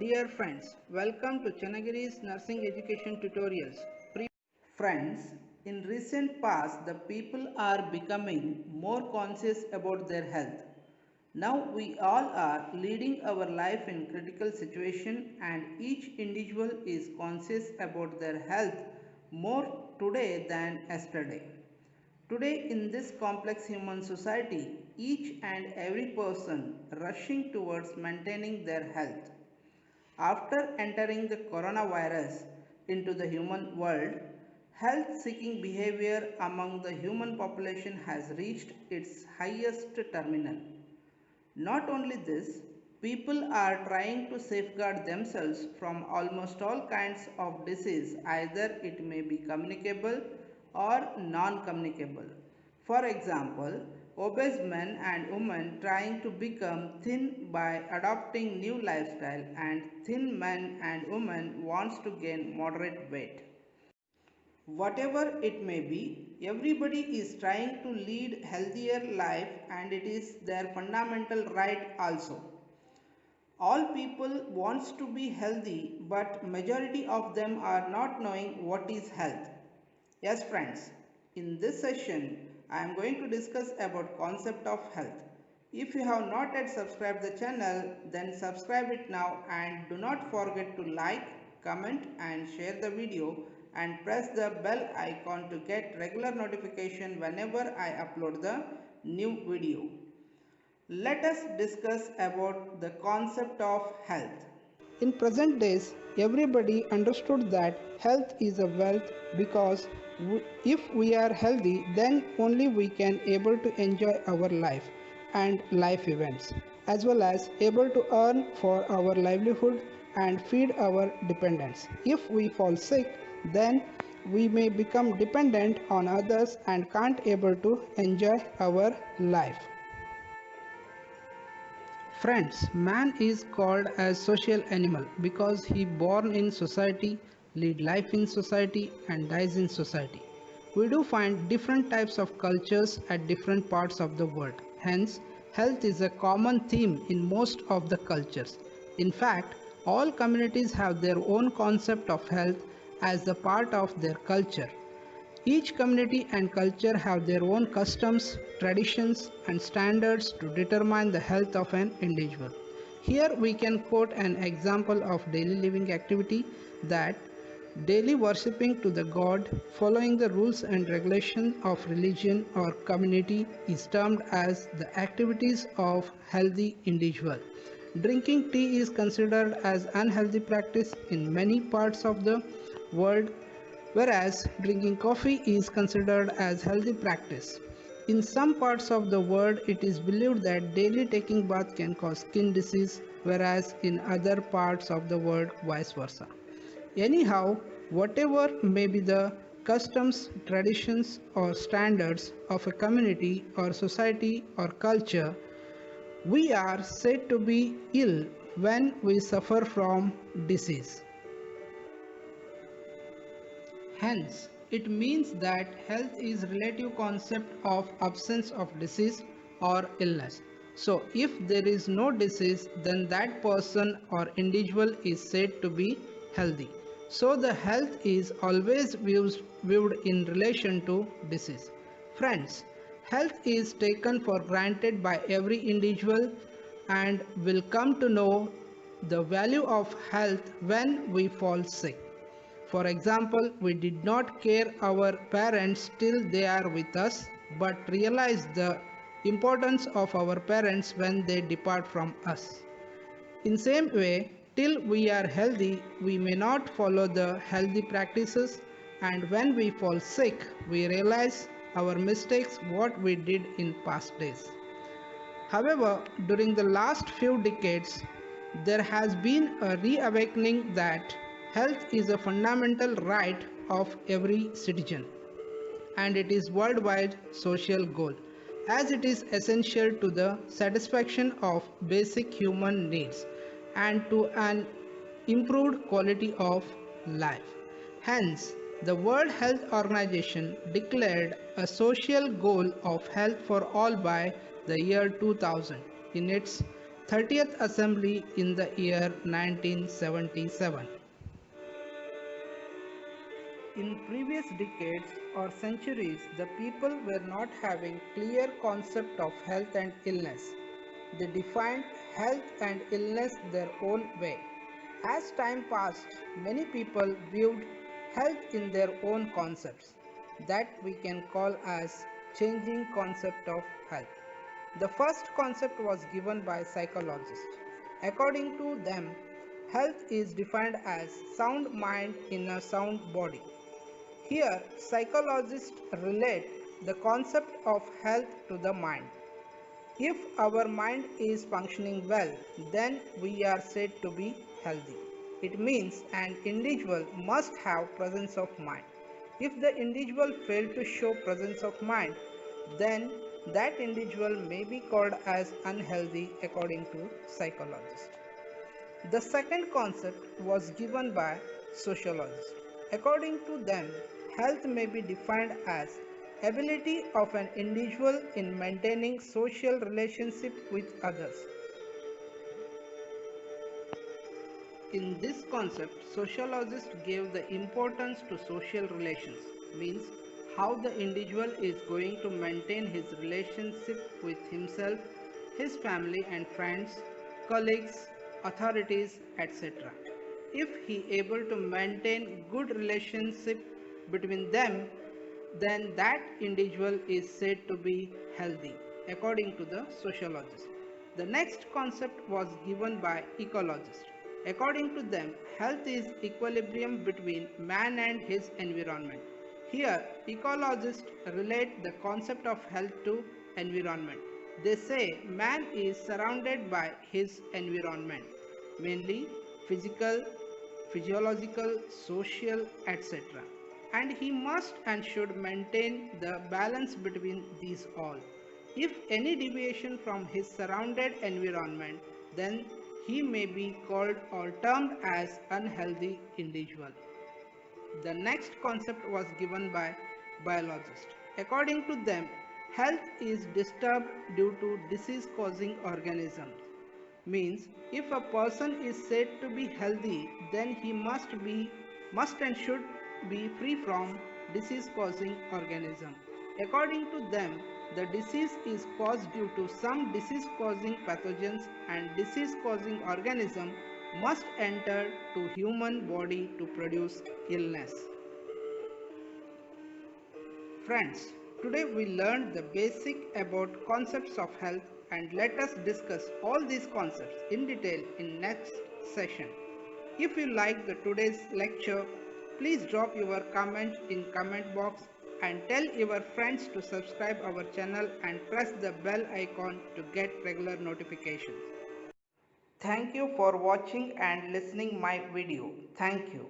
Dear friends, welcome to Channagiri's Nursing Education Tutorials. Friends, in recent past, the people are becoming more conscious about their health. Now we all are leading our life in critical situation and each individual is conscious about their health more today than yesterday. Today, in this complex human society, each and every person rushing towards maintaining their health. After entering the coronavirus into the human world, health seeking behavior among the human population has reached its highest terminal. Not only this, people are trying to safeguard themselves from almost all kinds of disease, either it may be communicable or non-communicable. For example, obese men and women trying to become thin by adopting new lifestyle and thin men and women wants to gain moderate weight. Whatever it may be, everybody is trying to lead healthier life and it is their fundamental right also. All people wants to be healthy but majority of them are not knowing what is health. Yes friends, in this session I am going to discuss about concept of health. If you have not yet subscribed the channel, then subscribe it now and do not forget to like, comment and share the video and press the bell icon to get regular notification whenever I upload the new video. Let us discuss about the concept of health. In present days, everybody understood that health is a wealth because if we are healthy, then only we can able to enjoy our life and life events, as well as able to earn for our livelihood and feed our dependents. If we fall sick, then we may become dependent on others and can't able to enjoy our life. Friends, man is called as social animal because he born in society, lead life in society and dies in society. We do find different types of cultures at different parts of the world. Hence, health is a common theme in most of the cultures. In fact, all communities have their own concept of health as a part of their culture. Each community and culture have their own customs, traditions and standards to determine the health of an individual. Here we can quote an example of daily living activity that daily worshipping to the god following the rules and regulations of religion or community is termed as the activities of healthy individual. Drinking tea is considered as unhealthy practice in many parts of the world, whereas drinking coffee is considered as healthy practice. In some parts of the world, it is believed that daily taking bath can cause skin disease, whereas in other parts of the world, vice versa. Anyhow, whatever may be the customs, traditions, or standards of a community or society or culture, we are said to be ill when we suffer from disease. Hence, it means that health is relative concept of absence of disease or illness. So, if there is no disease, then that person or individual is said to be healthy. So, the health is always viewed in relation to disease. Friends, health is taken for granted by every individual and will come to know the value of health when we fall sick. For example, we did not care our parents till they are with us, but realize the importance of our parents when they depart from us. In same way, till we are healthy, we may not follow the healthy practices, and when we fall sick, we realize our mistakes what we did in past days. However, during the last few decades, there has been a reawakening that health is a fundamental right of every citizen and it is worldwide social goal as it is essential to the satisfaction of basic human needs and to an improved quality of life. Hence, the World Health Organization declared a social goal of health for all by the year 2000 in its 30th Assembly in the year 1977. In previous decades or centuries, the people were not having clear concept of health and illness. They defined health and illness their own way. As time passed, many people viewed health in their own concepts that we can call as changing concept of health. The first concept was given by psychologists. According to them, health is defined as sound mind in a sound body. Here, psychologists relate the concept of health to the mind. If our mind is functioning well, then we are said to be healthy. It means an individual must have presence of mind. If the individual fails to show presence of mind, then that individual may be called as unhealthy according to psychologists. The second concept was given by sociologists. According to them, health may be defined as ability of an individual in maintaining social relationship with others. In this concept, sociologists gave the importance to social relations, means how the individual is going to maintain his relationship with himself, his family and friends, colleagues, authorities, etc. If he able to maintain good relationship between them, then that individual is said to be healthy according to the sociologist. The next concept was given by ecologists. According to them, health is equilibrium between man and his environment. Here, ecologists relate the concept of health to environment. They say man is surrounded by his environment, mainly physical, physiological, social, etc. And he must and should maintain the balance between these all. If any deviation from his surrounded environment, then he may be called or termed as unhealthy individual. The next concept was given by biologists. According to them, health is disturbed due to disease causing organisms. Means if a person is said to be healthy, then he must and should be free from disease causing organism. According to them, the disease is caused due to some disease causing pathogens, and disease causing organism must enter to human body to produce illness. Friends, today we learned the basic about concepts of health, and let us discuss all these concepts in detail in next session. If you like the today's lecture, please drop your comment in comment box and tell your friends to subscribe our channel and press the bell icon to get regular notifications. Thank you for watching and listening my video. Thank you.